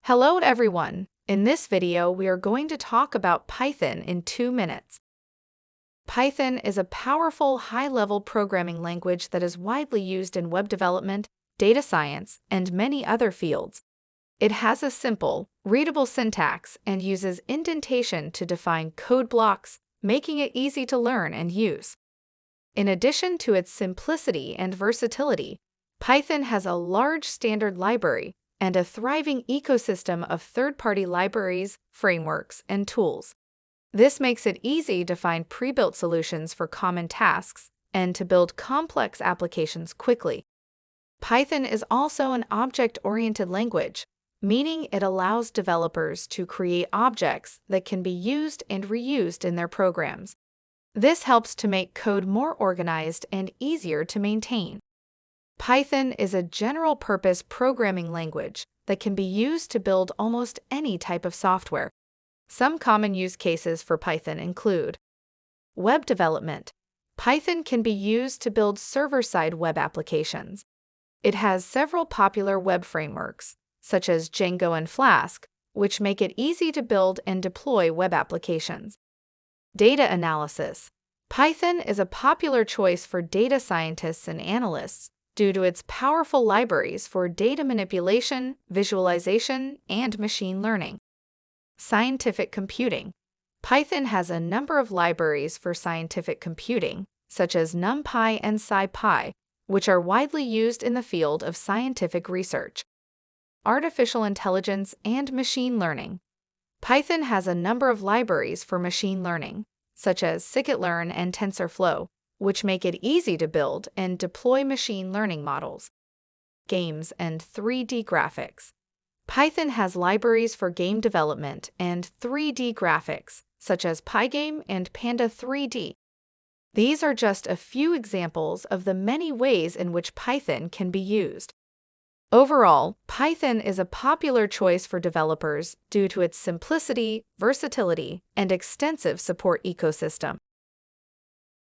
Hello everyone! In this video, we are going to talk about Python in 2 minutes. Python is a powerful, high-level programming language that is widely used in web development, data science, and many other fields. It has a simple, readable syntax and uses indentation to define code blocks, making it easy to learn and use. In addition to its simplicity and versatility, Python has a large standard library and a thriving ecosystem of third-party libraries, frameworks, and tools. This makes it easy to find pre-built solutions for common tasks and to build complex applications quickly. Python is also an object-oriented language, meaning it allows developers to create objects that can be used and reused in their programs. This helps to make code more organized and easier to maintain. Python is a general-purpose programming language that can be used to build almost any type of software. Some common use cases for Python include web development. Python can be used to build server-side web applications. It has several popular web frameworks, such as Django and Flask, which make it easy to build and deploy web applications. Data analysis. Python is a popular choice for data scientists and analysts due to its powerful libraries for data manipulation, visualization, and machine learning. Scientific computing. Python has a number of libraries for scientific computing, such as NumPy and SciPy, which are widely used in the field of scientific research. Artificial intelligence and machine learning. Python has a number of libraries for machine learning, such as scikit-learn and TensorFlow, which make it easy to build and deploy machine learning models. Games and 3D graphics. Python has libraries for game development and 3D graphics, such as Pygame and Panda 3D. These are just a few examples of the many ways in which Python can be used. Overall, Python is a popular choice for developers due to its simplicity, versatility, and extensive support ecosystem.